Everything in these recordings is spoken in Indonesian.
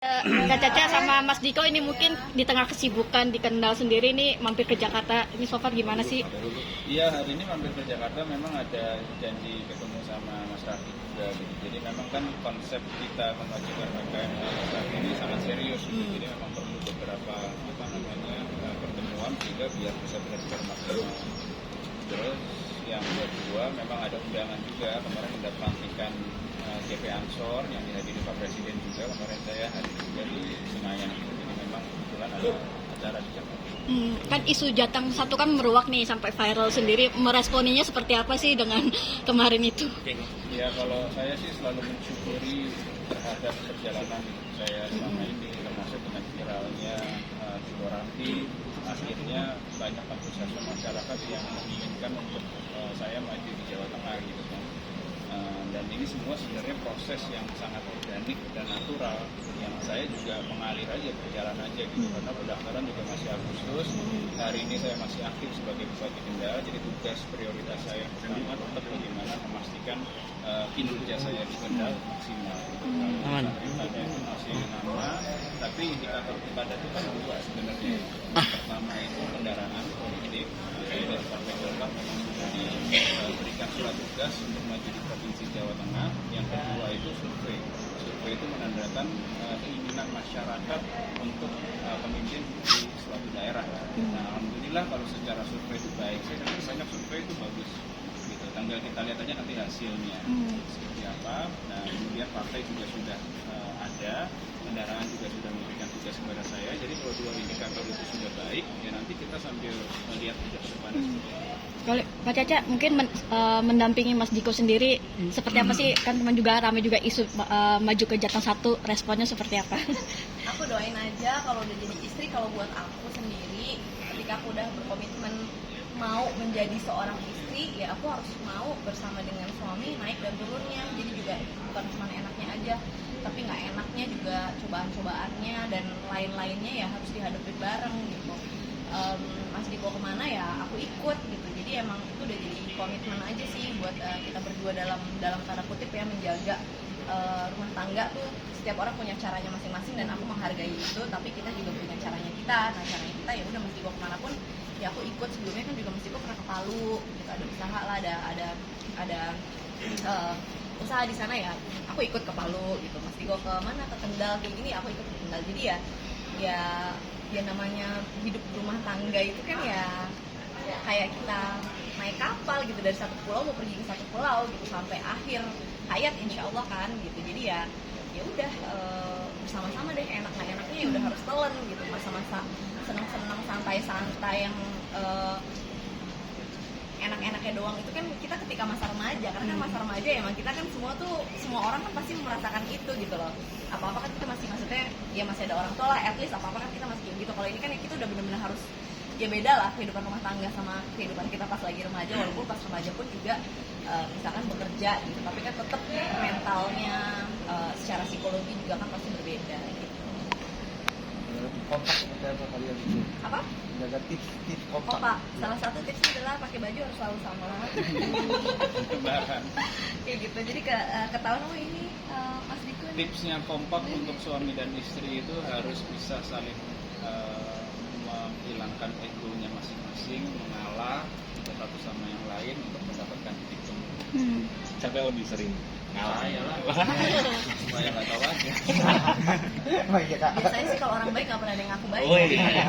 Kak Caca sama Mas Diko ini mungkin di tengah kesibukan di Kendal sendiri nih mampir ke Jakarta. Ini so far gimana sih? Iya, hari ini mampir ke Jakarta memang ada janji ketemu sama Mas Rafi juga gitu. Jadi memang kan konsep kita memajukan UMKM Mas Rafi ini sangat serius gitu. Jadi memang perlu beberapa pertemuan sehingga biar bisa benar-benar maksimal. Terus yang kedua memang ada undangan juga kemarin mendapat pelantikan GP Ansor yang dihadiri Pak Presiden juga. Kemarin saya hadir juga di Senayan gitu. Jadi memang kebetulan ada acara di Jakarta. Kan isu Jateng 1 kan meruak nih sampai viral sendiri. Meresponinya seperti apa sih dengan kemarin itu? Ya kalau saya sih selalu mensyukuri terhadap perjalanan hidup saya selama ini, termasuk dengan viralnya Tito Raffi. Akhirnya banyak antusiasme masyarakat yang menginginkan untuk saya maju di Jawa Tengah gitu kan. Dan ini semua sebenarnya proses yang sangat organik dan natural yang saya juga mengalir aja, berjalan aja gitu, karena pendaftaran juga masih Agustus. Hari ini saya masih aktif sebagai Bupati Kendal, jadi tugas prioritas saya pertama tetap bagaimana memastikan kinerja saya di Kendal maksimal. Aman. Itu masih nama, tapi indikator kita itu kan dua sebenarnya. Pertama itu kendaraan politik, saya dari Partai Golkar memang sudah diberikan surat tugas untuk maju di Provinsi Jawa Tengah. Yang kedua itu survei. Survei itu menandakan keinginan masyarakat untuk pemimpin di suatu daerah. Nah, alhamdulillah kalau secara survei itu baik. Saya dengar banyak survei itu bagus. Gitu. Tinggal kita lihat aja nanti hasilnya seperti apa. Nah, kemudian partai juga sudah ada, kendaraan juga sudah memberikan tugas kepada saya. Jadi kalau dua indikator itu sudah baik, ya nanti kita sambil melihat ke depan. Kalau Kak Caca mungkin mendampingi Mas Diko sendiri seperti apa sih? Kan teman juga ramai juga isu maju ke Jateng 1, responnya seperti apa? Aku doain aja kalau udah jadi istri. Kalau buat aku sendiri, ketika aku udah berkomitmen mau menjadi seorang istri, ya aku harus mau bersama dengan suami naik dan turunnya. Jadi juga bukan cuma enaknya aja, tapi nggak enaknya juga cobaan-cobaannya dan lain-lainnya ya harus dihadapin bareng gitu. Mas Diko kemana ya aku ikut gitu. Jadi emang itu udah jadi komitmen aja sih buat kita berdua dalam tanda kutip ya menjaga rumah tangga tuh. Setiap orang punya caranya masing-masing dan aku menghargai itu, tapi kita juga punya caranya kita. Nah, caranya kita ya udah Mas Diko kemanapun ya aku ikut. Sebelumnya kan juga Mas Diko pernah ke Palu gitu, ada usaha lah, ada usaha di sana ya aku ikut ke Palu gitu. Mas Diko ke mana, ke Kendal kayak gini aku ikut ke Kendal. Jadi ya namanya hidup rumah tangga itu kan ya kayak kita naik kapal gitu, dari satu pulau mau pergi ke satu pulau gitu sampai akhir hayat insya Allah kan gitu. Jadi ya udah bersama-sama deh, enak nggak enaknya ya udah harus telan gitu. Masa-masa senang-senang santai-santai yang enak-enaknya doang itu kan kita ketika masa remaja, karena kan masa remaja ya emang kita kan semua orang kan pasti merasakan itu gitu loh. Apa-apa kan kita masih, maksudnya ya masih ada orang tua lah, at least apa-apa kan kita masih kayak gitu. Kalau ini kan ya kita udah benar-benar harus, ya beda lah kehidupan rumah tangga sama kehidupan kita pas lagi remaja. Walaupun pas remaja pun juga misalkan bekerja gitu, tapi kan tetap mentalnya secara psikologi juga kan pasti berbeda gitu. Kompak seperti apa kalian itu? Apa? Menjaga tips kompak. Kompak. Salah satu tipsnya adalah pakai baju harus selalu sama. Kayak gitu. Jadi ketahuan oh ini Mas Diko. Tipsnya kompak untuk suami dan istri itu harus bisa saling menghilangkan egonya masing-masing, mengalah satu sama yang lain untuk mendapatkan titik temu. Siapa yang lebih sering ngalah? Saya lah. Supaya nggak tahu aja. Oh iya kak. Biasanya sih kalau orang baik nggak pernah ada yang ngaku baik. Oh iya.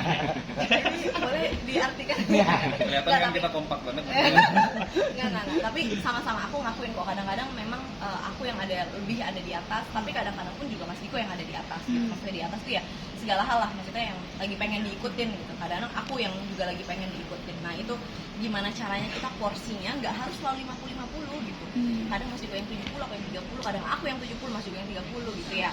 Jadi boleh diartikan. Kelihatan kan kita kompak banget. Enggak. Tapi sama-sama aku ngakuin kok. Kadang-kadang memang aku yang lebih ada di atas, tapi kadang-kadang pun juga Mas Diko yang ada di atas. Maksudnya di atas tuh ya segala hal lah, maksudnya yang lagi pengen diikutin gitu. Kadang-kadang aku yang juga lagi pengen diikutin. Nah itu gimana caranya kita porsinya nggak harus selalu 50-50 gitu. Kadang Mas Diko yang 70, aku yang 30, kadang aku yang 70, Mas Diko yang 30 gitu ya.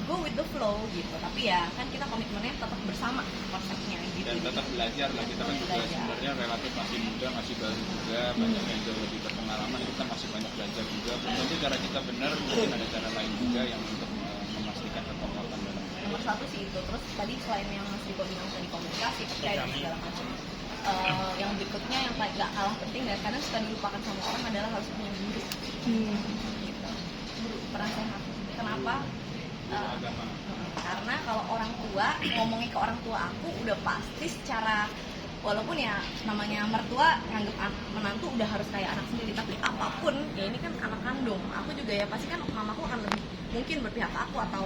Go with the flow gitu. Tapi ya kan kita komitmennya tetap bersama konsepnya gitu. Dan tetap belajar lah, kita kan juga sebenarnya relatif masih muda, masih baru juga, banyak yang jauh lebih berpengalaman, kita masih banyak belajar juga. Tentu cara kita benar, mungkin ada cara lain juga yang untuk memastikan kekompakan dalam. Nomor satu sih itu. Terus tadi selain yang Mas Diko bilang tadi komunikasi, percaya dan segala macam. Yang berikutnya yang gak kalah penting dan kadang suka dilupakan sama orang adalah harus punya guru. Gitu. Guru penasehat. Kenapa? Agama. berdua ngomongin ke orang tua aku udah pasti secara, walaupun ya namanya mertua nganggep menantu udah harus kayak anak sendiri, tapi apapun ya ini kan anak kandung aku juga ya pasti kan mamaku akan lebih mungkin berpihak ke aku, atau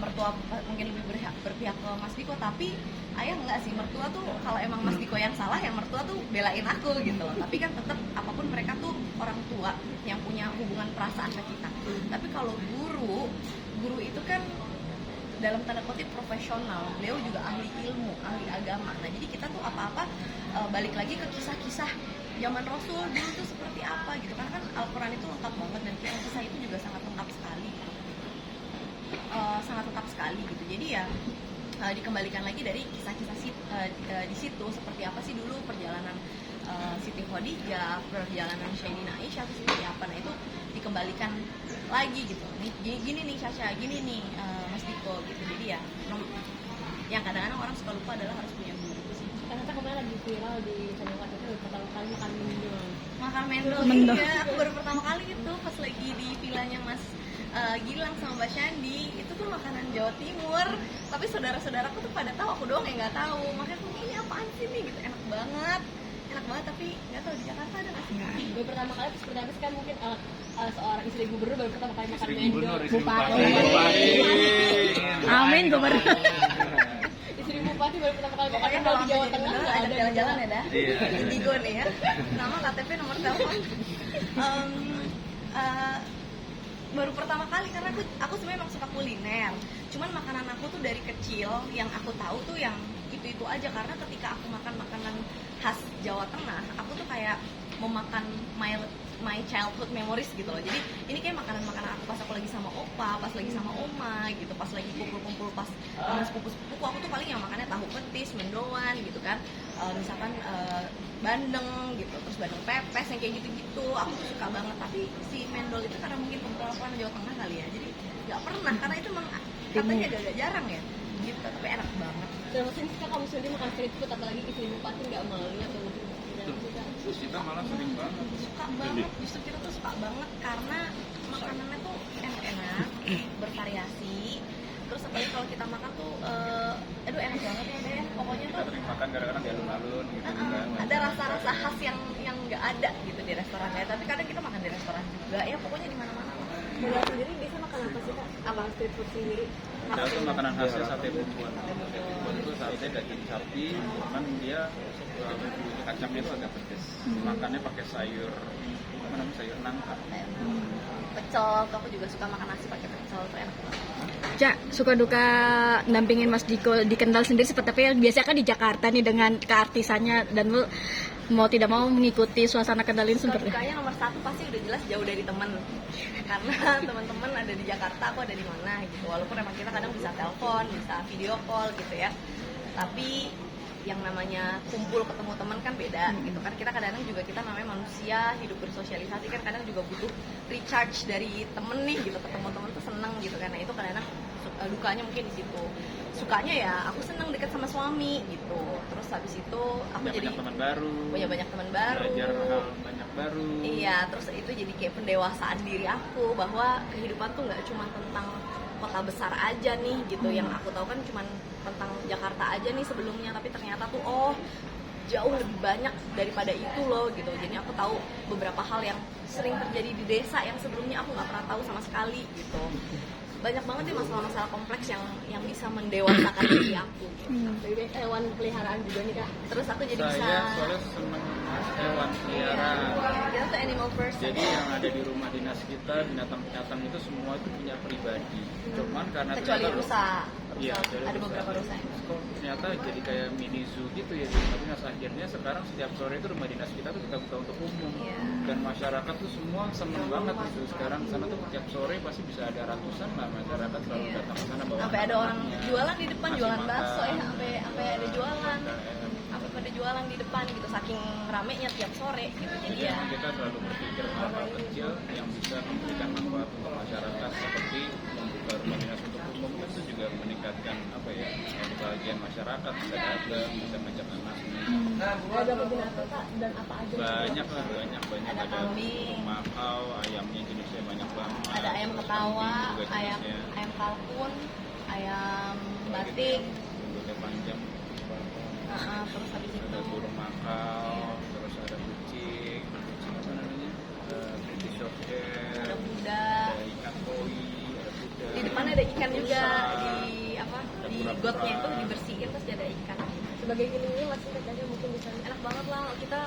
mertua mungkin lebih berpihak ke Mas Diko, tapi ayah enggak sih, mertua tuh kalau emang Mas Diko yang salah ya mertua tuh belain aku gitu loh, tapi kan tetap apapun mereka tuh orang tua yang punya hubungan perasaan ke kita. Tapi kalau guru itu kan dalam tanda kutip profesional, beliau juga ahli ilmu, ahli agama. Nah jadi kita tuh apa-apa balik lagi ke kisah-kisah zaman Rasul dulu tuh seperti apa gitu, karena kan Al-Quran itu lengkap banget dan kisah itu juga sangat lengkap sekali. Sangat lengkap sekali gitu. Jadi ya dikembalikan lagi dari kisah-kisah di situ seperti apa sih dulu perjalanan Siti Khadijah, perjalanan Sayyidina Aisyah itu seperti apa. Nah itu dikembalikan lagi gitu. Nih gini nih Syasha, gini nih Mas Diko gitu. Jadi ya yang kadang-kadang orang suka lupa adalah harus punya guru itu sih. Karena kemarin lagi viral di channel itu pertama kali makan mendol. Makan mendol. Iya, aku baru pertama kali itu pas lagi di villanya Mas Gilang sama Mbak Shandi, itu tuh makanan Jawa Timur, tapi saudara-saudaraku tuh pada tahu, aku doang yang nggak tahu. Makanya aku ini apaan sih nih gitu, enak banget tapi nggak tahu di Jakarta ada nggak sih? Baru pertama kali seperti apa sih kan mungkin seorang istri gubernur baru pertama kali makan mendol. Istri bupati. Amin, gubernur. Istri bupati baru pertama kali makan Pokoknya mendol kalau di Jawa jadi Tengah gubernur nggak ada ada jalan-jalan ya dah. Iya. Indigo nih ya. Nama, KTP, nomor telepon. Baru pertama kali karena aku sebenarnya emang suka kuliner. Cuman makanan aku tuh dari kecil yang aku tahu tuh yang itu aja, karena ketika aku makan makanan khas Jawa Tengah, aku tuh kayak memakan my childhood memories gitu loh. Jadi ini kayak makanan-makanan aku pas aku lagi sama opa, pas lagi sama oma gitu, pas lagi kumpul-kumpul pas sama sepupu-sepupuku, aku tuh paling yang makannya tahu petis, mendoan gitu kan, misalkan bandeng gitu, terus bandeng pepes yang kayak gitu-gitu, aku tuh suka banget. Tapi si mendol itu karena mungkin pengalaman Jawa Tengah kali ya, jadi nggak pernah, karena itu emang katanya agak jarang ya gitu, tapi enak banget. Dan maksudnya kita kalau misalnya makan street food apalagi istri bupati nggak malu atau mungkin Kita malah sering banget. Suka banget, justru kita tuh suka banget karena makanannya tuh enak-enak, bervariasi. Terus apalagi kalau kita makan tuh, aduh enak banget ya deh. Pokoknya Kita tuh sering makan kadang-kadang di alun-alun gitu kan. ada rasa-rasa khas yang nggak ada gitu di restoran ya. Tapi kadang kita makan di restoran juga ya, pokoknya di mana-mana. Bunda sendiri biasa makan apa sih kak? Apa street food sendiri? Kita tuh makanan khasnya sate bumbon. Sate bumbon itu sate daging sapi, cuman dia kacangnya itu agak pedes. Makannya pakai sayur, apa namanya, sayur nangka. Pecel, aku juga suka makan nasi pakai pecel, tuh enak banget. Cak, suka duka dampingin Mas Diko di Kendal sendiri seperti apa ya? Biasanya kan di Jakarta nih dengan keartisannya, dan lu mau tidak mau mengikuti suasana Kendal ini Suka seperti dukanya nomor satu pasti udah jelas jauh dari temen, karena teman-teman ada di Jakarta, aku ada di mana gitu. Walaupun emang kita kadang bisa telepon, bisa video call gitu ya, tapi yang namanya kumpul ketemu teman kan beda gitu kan. Kita kadang-kadang juga, kita namanya manusia hidup bersosialisasi kan, kadang juga butuh recharge dari temen nih gitu, ketemu temen tuh seneng gitu kan. Nah itu kadang-kadang dukanya mungkin di situ. Sukanya ya aku seneng deket sama suami gitu, terus habis itu aku Punya jadi banyak teman baru. punya banyak teman baru, Belajar hal banyak baru. iya, terus itu jadi kayak pendewasaan diri aku bahwa kehidupan tuh nggak cuma tentang kota besar aja nih gitu. Yang aku tahu kan cuma tentang Jakarta aja nih sebelumnya, tapi ternyata tuh jauh lebih banyak daripada itu loh gitu. Jadi aku tahu beberapa hal yang sering terjadi di desa yang sebelumnya aku nggak pernah tahu sama sekali gitu. Banyak banget nih masalah-masalah kompleks yang bisa mendewasakan diri aku gitu. Lebih baik hewan peliharaan juga nih kak. Terus aku jadi Saya bisa, soalnya seneng hewan peliharaan. kita tuh animal person. Jadi yang ada di rumah dinas kita, binatang-binatang itu semua itu punya pribadi. Cuman karena Kecuali ternyata- rusa. Iya, Rusa. kecuali Ada rusa. beberapa rusa yang Kok ternyata jadi kayak mini zoo gitu ya di rumah dinas. Akhirnya sekarang setiap sore itu rumah dinas kita tuh kita buka untuk umum. Iya. Dan masyarakat tuh semua seneng banget gitu. Sekarang sana tuh tiap sore pasti bisa ada ratusan lah masyarakat selalu Iya. datang ke sana bawa Sampai ada orang anak-anaknya. jualan di depan, Ngasih jualan makan. bakso ya, sampai ada jualan, UMKM. sampai pada jualan di depan gitu, saking ramenya tiap sore gitu. Jadi ya Jadi kita selalu berpikir hal-hal kecil yang bisa memberikan manfaat untuk masyarakat, seperti membuka rumah dinas untuk umum itu juga meningkatkan apa ya, kebahagiaan masyarakat, bisa datang, bisa ngajak anaknya. Ada apa binatang kak dan apa aja? Banyak lah, banyak Ada kambing. makau, ayamnya jenisnya banyak banget. ada ayam ketawa, Kambing juga ayam jenisnya. ayam kalkun, ayam batik, cantik. Rambutnya panjang. Terus habis itu Ada burung makau, terus ada kucing apa namanya? British Shorthair, ada kuda. ada ikan koi, ada kuda. Di depan ada ikan juga rusa. di gotnya itu dibersihin terus ada ikan. Sebagai gini masih katanya mungkin di sana. Enak banget lah, kita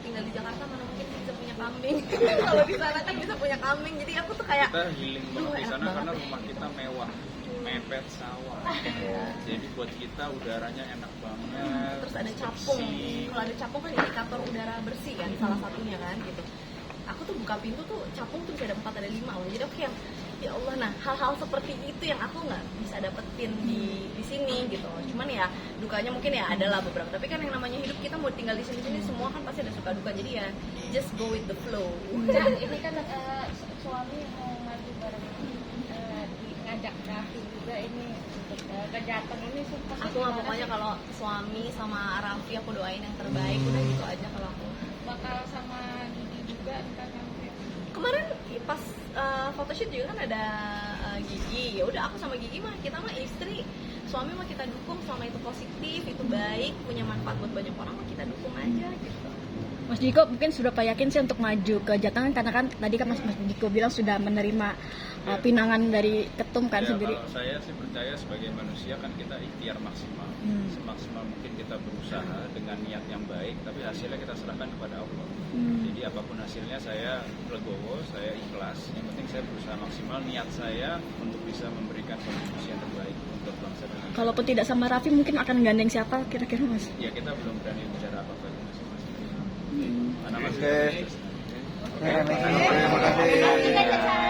tinggal di Jakarta mana mungkin bisa punya kambing. Kalau di sana kan bisa punya kambing, jadi aku tuh kayak Kita healing banget di enak sana banget. karena rumah kita mewah, mepet sawah. Jadi buat kita udaranya enak banget. terus ada capung. bersih. Kalau ada capung kan indikator udara bersih kan, salah satunya kan gitu. Aku tuh buka pintu tuh capung tuh bisa ada 4 ada 5 loh. Jadi aku yang ya Allah, nah hal-hal seperti itu yang aku nggak bisa dapetin di sini gitu. Cuman ya dukanya mungkin ya ada lah beberapa. Tapi kan yang namanya hidup kita mau tinggal di sini semua kan pasti ada suka duka. Jadi ya just go with the flow. Dan ini kan suami mau maju bareng ngajak Raffi juga ini untuk ke Jateng ini sumpah. Aku mah pokoknya kalau suami sama Raffi aku doain yang terbaik, udah gitu aja kalau aku. bakal sama Didi juga entar nanti. Kemarin pas photoshoot juga kan ada Gigi. Ya udah aku sama Gigi mah kita mah istri, suami mah kita dukung selama itu positif, itu baik, punya manfaat buat banyak orang mah kita dukung aja gitu. Mas Diko mungkin sudah yakin sih untuk maju ke Jateng karena kan tadi kan Mas Diko bilang sudah menerima pinangan dari ketum kan Ya, sendiri. kalau saya sih percaya sebagai manusia kan kita ikhtiar maksimal, semaksimal mungkin kita berusaha dengan niat yang baik, tapi hasilnya kita serahkan kepada Allah. Jadi apapun hasilnya saya legowo, saya ikhlas. Yang penting saya berusaha maksimal, niat saya untuk bisa memberikan kontribusi yang terbaik untuk bangsa dan negara. Kalaupun tidak sama Raffi mungkin akan gandeng siapa kira-kira Mas? Ya kita belum berani bicara apa-apa masing-masing. Karena masih Oke. proses. Terima kasih.